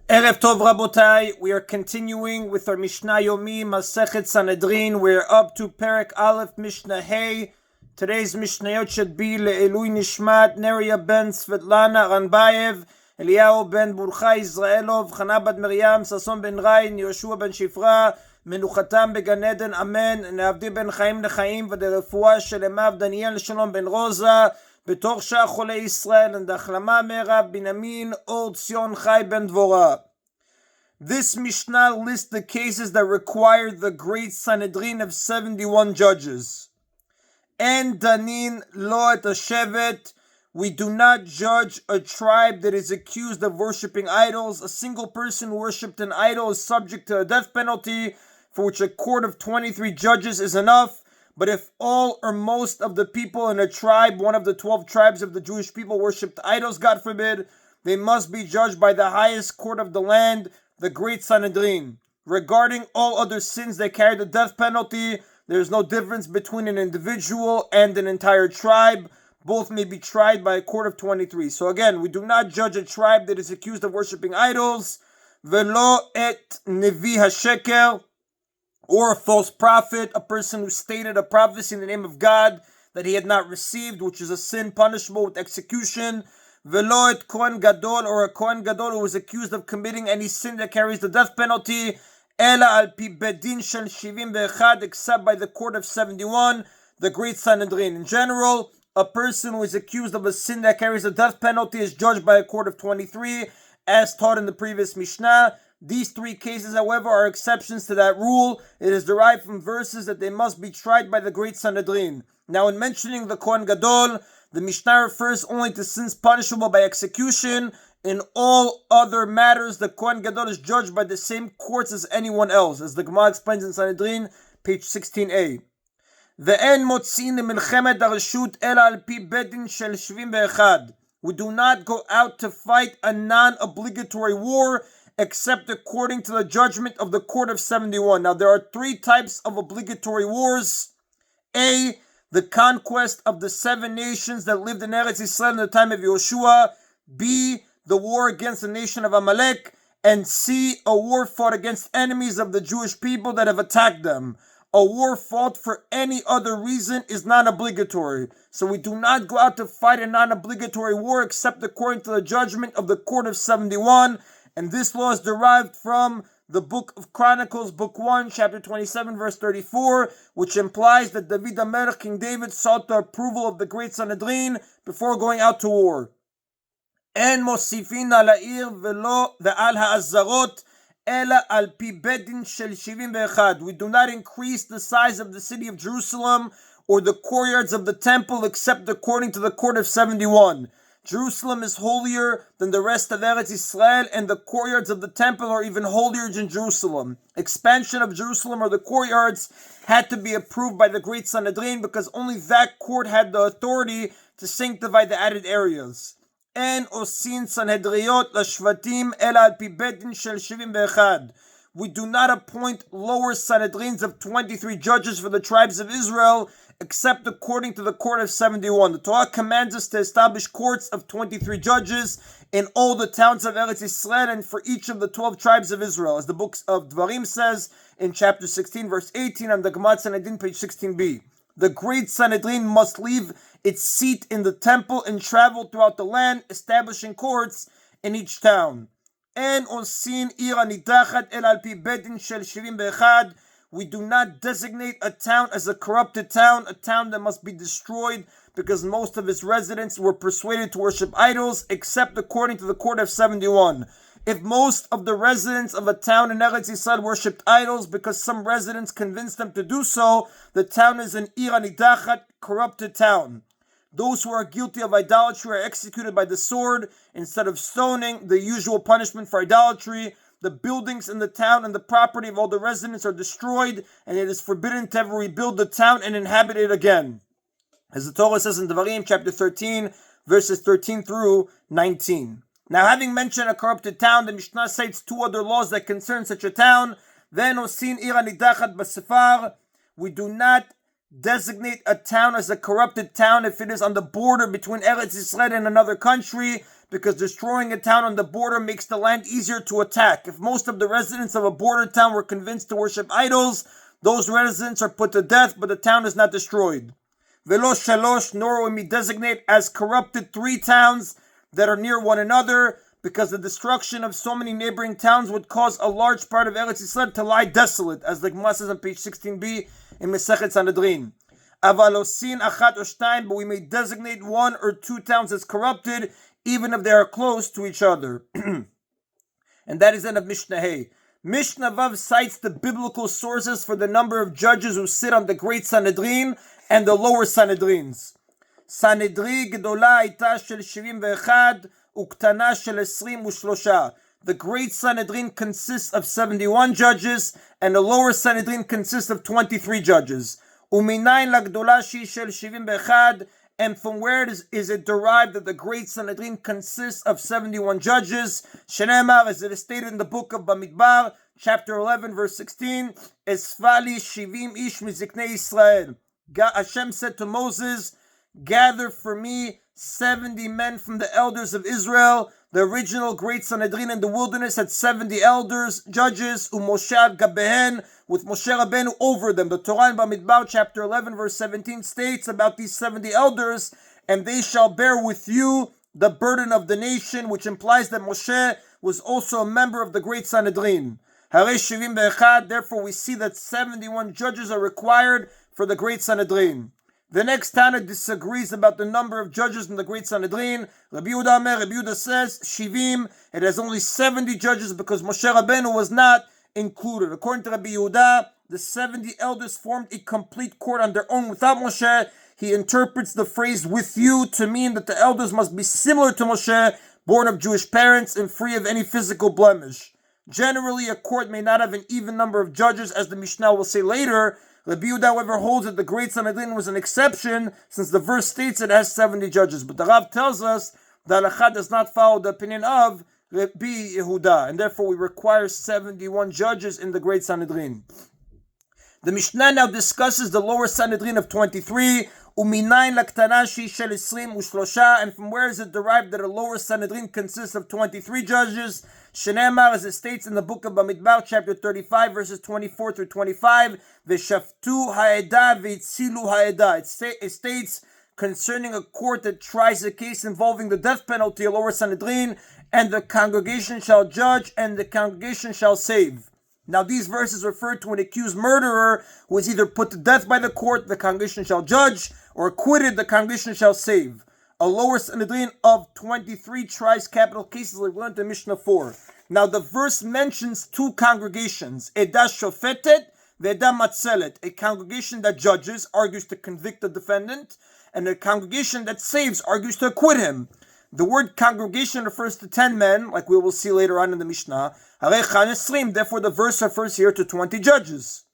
Erev Tov Rabotai, we are continuing with our Mishna Yomi, Masechet Sanhedrin. We're up to Perek Aleph, Mishnah Hey. Today's Mishnayot should be Le'elui Nishmat, Neria ben Svetlana Ranbayev, Eliyahu ben Burcha Israelov, Chana bat Miriam, Sason ben Rain, Yoshua ben Shifra, Menuchatam began Eden, Amen, Neavdi ben Chaim Lechaim, V'derefua Shelemav Daniel Shalom ben Rosa, בתור שאר חולי ישראל, and החלמה מהרה בנימין אור ציון חי ben Dvorah. This Mishnah lists the cases that required the great Sanhedrin of 71 judges. And Danin lo et shevet, we do not judge a tribe that is accused of worshipping idols. A single person who worshipped an idol is subject to a death penalty, for which a court of 23 judges is enough. But if all or most of the people in a tribe, one of the 12 tribes of the Jewish people, worshipped idols, God forbid, they must be judged by the highest court of the land, the great Sanhedrin. Regarding all other sins that carry the death penalty, there is no difference between an individual and an entire tribe. Both may be tried by a court of 23. So again, we do not judge a tribe that is accused of worshipping idols. Velo et nevi hasheker, or a false prophet, a person who stated a prophecy in the name of God that he had not received, which is a sin punishable with execution. Velo et Kohen Gadol, or a Kohen Gadol who was accused of committing any sin that carries the death penalty. Ela al pi bedin shel 71, except by the court of 71, the great Sanhedrin. In general, a person who is accused of a sin that carries the death penalty is judged by a court of 23, as taught in the previous Mishnah. These three cases, however, are exceptions to that rule. It is derived from verses that they must be tried by the great Sanhedrin. Now, in mentioning the Kohen Gadol, the Mishnah refers only to sins punishable by execution. In all other matters, the Kohen Gadol is judged by the same courts as anyone else, as the Gemara explains in Sanhedrin, page 16a. Ve'en motzin milchemet hareshut ela al pi bedin shel 71. We do not go out to fight a non-obligatory war, except according to the judgment of the court of 71. Now, there are three types of obligatory wars. A, the conquest of the 7 nations that lived in Eretz Yisrael in the time of Yoshua. B, the war against the nation of Amalek. And C, a war fought against enemies of the Jewish people that have attacked them. A war fought for any other reason is non-obligatory. So we do not go out to fight a non-obligatory war except according to the judgment of the court of 71. And this law is derived from the book of Chronicles, book 1, chapter 27, verse 34, which implies that David HaMelech, King David, sought the approval of the great Sanhedrin before going out to war. En mosifin al ha'ir velo ve'al ha'azarot ela al pi bedin shel 71. We do not increase the size of the city of Jerusalem or the courtyards of the temple except according to the court of 71. Jerusalem is holier than the rest of Eretz Yisrael, and the courtyards of the temple are even holier than Jerusalem. Expansion of Jerusalem or the courtyards had to be approved by the great Sanhedrin because only that court had the authority to sanctify the added areas. En osin Sanhedriot lashvatim ela al pi bedin shel 71. We do not appoint lower Sanhedrins of 23 judges for the tribes of Israel, except according to the court of 71. The Torah commands us to establish courts of 23 judges in all the towns of Eretz Yisrael and for each of the 12 tribes of Israel, as the book of Dvarim says in chapter 16, verse 18, and the Gemara Sanhedrin, page 16b. The great Sanhedrin must leave its seat in the temple and travel throughout the land, establishing courts in each town. En osin ira nidachat el al pi bedin shel 71. We do not designate a town as a corrupted town, a town that must be destroyed because most of its residents were persuaded to worship idols, except according to the court of 71. If most of the residents of a town in Eretz Yisrael worshipped idols because some residents convinced them to do so, the town is an ira nidachat, corrupted town. Those who are guilty of idolatry are executed by the sword instead of stoning, the usual punishment for idolatry. The buildings in the town and the property of all the residents are destroyed, and it is forbidden to ever rebuild the town and inhabit it again. As the Torah says in Devarim, chapter 13, verses 13 through 19. Now, having mentioned a corrupted town, the Mishnah cites 2 other laws that concern such a town. Then osin ira nidachat basefar. We do not designate a town as a corrupted town if it is on the border between Eretz Yisrael and another country, because destroying a town on the border makes the land easier to attack. If most of the residents of a border town were convinced to worship idols, those residents are put to death, but the town is not destroyed. Velo shalosh, nor when we designate as corrupted 3 towns that are near one another, because the destruction of so many neighboring towns would cause a large part of Eretz Yisrael to lie desolate, as the Gemara says on page 16b in Masechet Sanhedrin. Avalosin achat or shtayim, but we may designate 1 or 2 towns as corrupted, even if they are close to each other. And that is end of Mishnah Hey. Mishnah Vav cites the biblical sources for the number of judges who sit on the great Sanhedrin and the lower Sanhedrins. Sanhedri Gedola Aita Shel 71 Uktana Shel 23. The great Sanhedrin consists of 71 judges, and the lower Sanhedrin consists of 23 judges. Uminayin Lagdola Shi Shel 71. And from where is it derived that the great Sanhedrin consists of 71 judges? Shenemar, as it is stated in the book of Bamidbar, chapter 11, verse 16, Esfali Shivim Ish Miziknei Israel. Hashem said to Moses, gather for me 70 men from the elders of Israel. The original great Sanhedrin in the wilderness had 70 elders, judges, Moshe ad Gabehen, with Moshe Rabbeinu over them. The Torah in Bamidbar, chapter 11, verse 17 states about these 70 elders, and they shall bear with you the burden of the nation, which implies that Moshe was also a member of the great Sanhedrin. Therefore we see that 71 judges are required for the great Sanhedrin. The next Tana disagrees about the number of judges in the great Sanhedrin. Rabbi Yehuda says, Shivim, it has only 70 judges because Moshe Rabbeinu was not included. According to Rabbi Yehuda, the 70 elders formed a complete court on their own without Moshe. He interprets the phrase with you to mean that the elders must be similar to Moshe, born of Jewish parents and free of any physical blemish. Generally, a court may not have an even number of judges, as the Mishnah will say later. Rabbi Yehuda, however, holds that the great Sanhedrin was an exception, since the verse states it has 70 judges. But the Rav tells us that Halakha does not follow the opinion of Rabbi Yehuda, and therefore we require 71 judges in the great Sanhedrin. The Mishnah now discusses the lower Sanhedrin of 23, Uminayin laktanashi shel 23, and from where is it derived that a lower Sanhedrin consists of 23 judges? Shenemar, as it states in the book of Bamidbar, chapter 35, verses 24 through 25, Veshaftu ha'edah ve'itzilu ha'edah. It states concerning a court that tries a case involving the death penalty, a lower Sanhedrin, and the congregation shall judge, and the congregation shall save. Now these verses refer to an accused murderer who is either put to death by the court, the congregation shall judge, or acquitted, the congregation shall save. A lower Sanhedrin of 23 tries capital cases, like we learned in Mishnah 4. Now the verse mentions 2 congregations, Edah Shofetet, Ve'edah Matzelet, a congregation that judges, argues to convict the defendant, and a congregation that saves, argues to acquit him. The word congregation refers to 10 men, like we will see later on in the Mishnah. Therefore the verse refers here to 20 judges.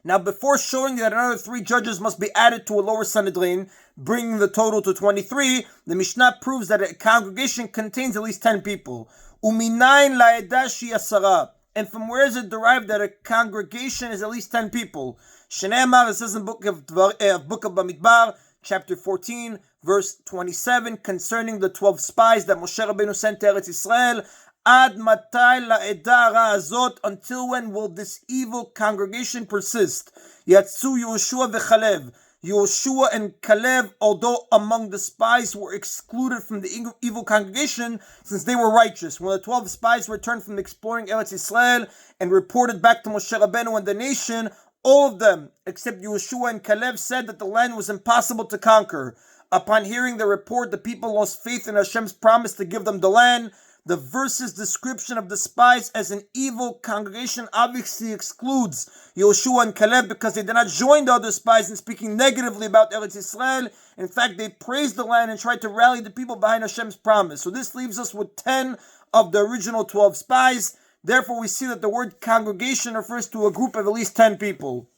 Now, before showing that another 3 judges must be added to a lower Sanhedrin, bringing the total to 23, the Mishnah proves that a congregation contains at least 10 people. Uminayin la'edashi asara. And from where is it derived that a congregation is at least 10 people? Shenemar, it says in book of Bamidbar, chapter 14, verse 27, concerning the 12 spies that Moshe Rabbeinu sent to Eretz Yisrael. Ad matai la'edah ra'azot, until when will this evil congregation persist? Yatsu Yehoshua v'Chalev. Yehoshua and Caleb, although among the spies, were excluded from the evil congregation since they were righteous. When the 12 spies returned from exploring Eretz Yisrael and reported back to Moshe Rabbeinu and the nation, all of them, except Yehoshua and Caleb, said that the land was impossible to conquer. Upon hearing the report, the people lost faith in Hashem's promise to give them the land. The verse's description of the spies as an evil congregation obviously excludes Yehoshua and Caleb because they did not join the other spies in speaking negatively about Eretz Yisrael. In fact, they praised the land and tried to rally the people behind Hashem's promise. So this leaves us with 10 of the original 12 spies. Therefore, we see that the word congregation refers to a group of at least 10 people.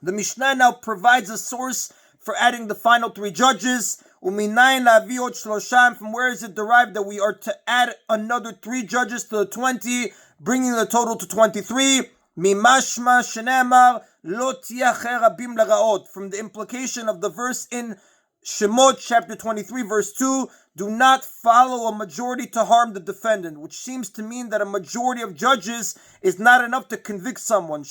The Mishnah now provides a source for adding the final 3 judges. Uminayin la'avi od shlosha, from where is it derived that we are to add another 3 judges to the 20, bringing the total to 23? Mimashma shenemar lo tiyeh acher rabim lera'ot, from the implication of the verse in Shemot chapter 23 verse 2, do not follow a majority to harm the defendant, which seems to mean that a majority of judges is not enough to convict someone.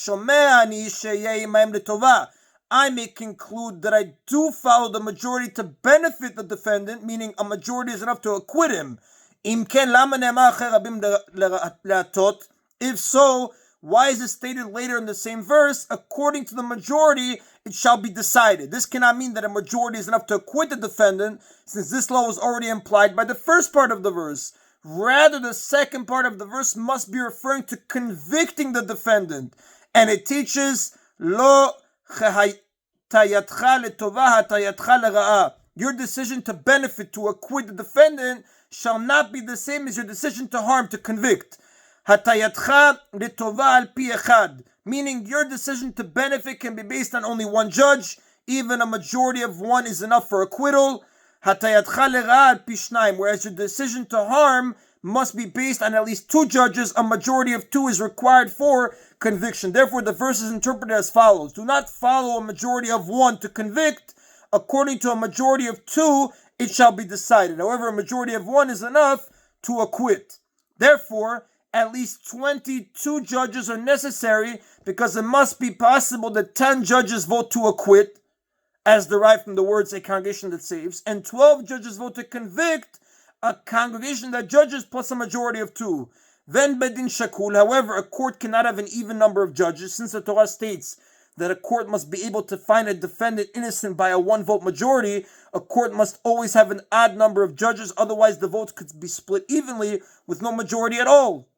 I may conclude that I do follow the majority to benefit the defendant, meaning a majority is enough to acquit him. If so, why is it stated later in the same verse, according to the majority, it shall be decided? This cannot mean that a majority is enough to acquit the defendant, since this law was already implied by the first part of the verse. Rather, the second part of the verse must be referring to convicting the defendant. And it teaches, Lo chayatcha letova hatayatcha lera'ah. Your decision to benefit, to acquit the defendant, shall not be the same as your decision to harm, to convict. Hatayatcha letova al pi echad, meaning your decision to benefit can be based on only one judge. Even a majority of one is enough for acquittal. Hatayatcha lera'ah al pi shnayim, whereas your decision to harm must be based on at least two judges. A majority of two is required for conviction. Therefore, the verse is interpreted as follows. Do not follow a majority of one to convict. According to a majority of two, it shall be decided. However, a majority of one is enough to acquit. Therefore, at least 22 judges are necessary, because it must be possible that 10 judges vote to acquit, as derived from the words a congregation that saves, and 12 judges vote to convict, a congregation that judges plus a majority of two. Then bedin shakul. However, a court cannot have an even number of judges, since the Torah states that a court must be able to find a defendant innocent by a one-vote majority. A court must always have an odd number of judges, otherwise the votes could be split evenly with no majority at all.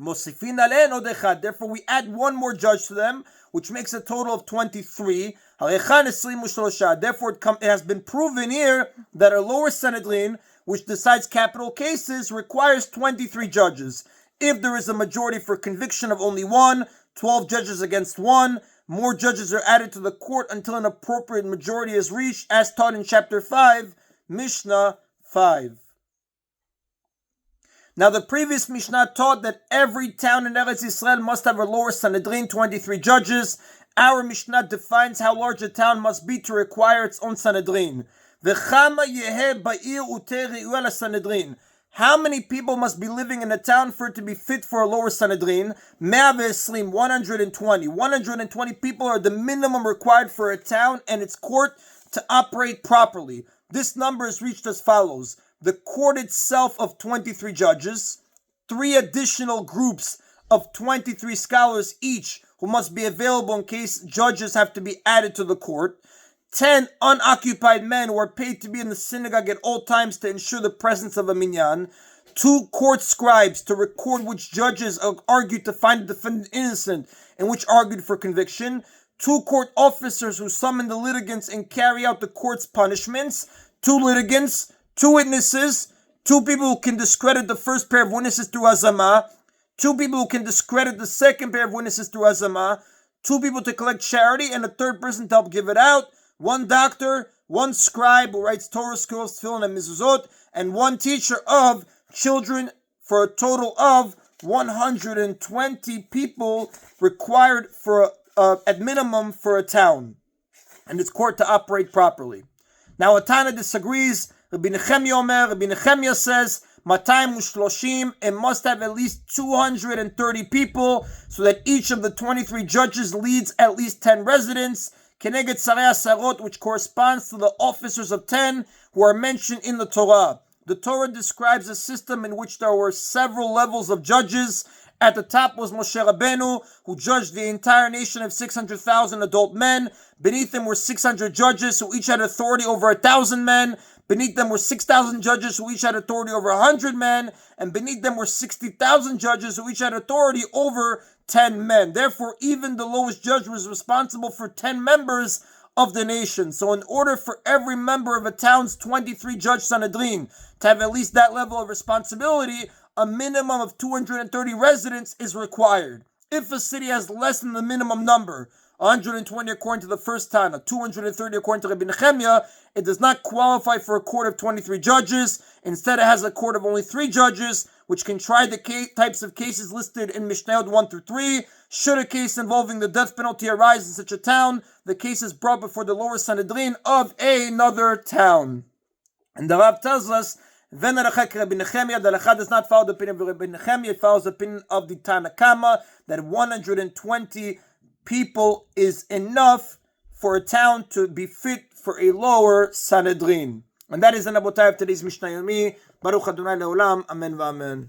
Therefore, we add one more judge to them, which makes a total of 23. Therefore, it has been proven here that a lower Sanhedrin, which decides capital cases, requires 23 judges. If there is a majority for conviction of only one, 12 judges against one, more judges are added to the court until an appropriate majority is reached, as taught in chapter 5, Mishnah 5. Now, the previous Mishnah taught that every town in Eretz Yisrael must have a lower Sanhedrin, 23 judges. Our Mishnah defines how large a town must be to require its own Sanhedrin. How many people must be living in a town for it to be fit for a lower Sanhedrin? 120. 120 people are the minimum required for a town and its court to operate properly. This number is reached as follows. The court itself of 23 judges, 3 additional groups of 23 scholars each who must be available in case judges have to be added to the court, 10 unoccupied men who are paid to be in the synagogue at all times to ensure the presence of a minyan, 2 court scribes to record which judges argued to find the defendant innocent and which argued for conviction, 2 court officers who summon the litigants and carry out the court's punishments, 2 litigants, 2 witnesses, 2 people who can discredit the first pair of witnesses through Hazama, 2 people who can discredit the second pair of witnesses through Hazama, 2 people to collect charity, and a 3rd person to help give it out, 1 doctor, 1 scribe who writes Torah scrolls, tefillin, and mezuzot, and 1 teacher of children, for a total of 120 people required for at minimum for a town and its court to operate properly. Now, Atana disagrees. Rabbi Nechemia says, 230, it must have at least 230 people, so that each of the 23 judges leads at least 10 residents, Keneged Sarei Asarot, which corresponds to the officers of 10 who are mentioned in the Torah. The Torah describes a system in which there were several levels of judges. At the top was Moshe Rabbeinu, who judged the entire nation of 600,000 adult men. Beneath him were 600 judges who each had authority over 1,000 men. Beneath them were 6,000 judges who each had authority over 100 men. And beneath them were 60,000 judges who each had authority over 10 men. Therefore, even the lowest judge was responsible for 10 members of the nation. So in order for every member of a town's 23-judge Sanhedrin to have at least that level of responsibility, a minimum of 230 residents is required. If a city has less than the minimum number, 120 according to the first Tana, 230 according to Rabbi Nechemia, it does not qualify for a court of 23 judges. Instead, it has a court of only 3 judges, which can try the types of cases listed in Mishnayot 1 through 3. Should a case involving the death penalty arise in such a town, the case is brought before the lower Sanhedrin of another town. And the Rav tells us, the Halacha does not follow the opinion of Rabbi Nechemia, it follows the opinion of the Tanakama, that 120 people is enough for a town to be fit for a lower Sanhedrin. And that is the Nabotai of today's Mishna Yomi. Baruch Adonai Leolam. Amen v'amen.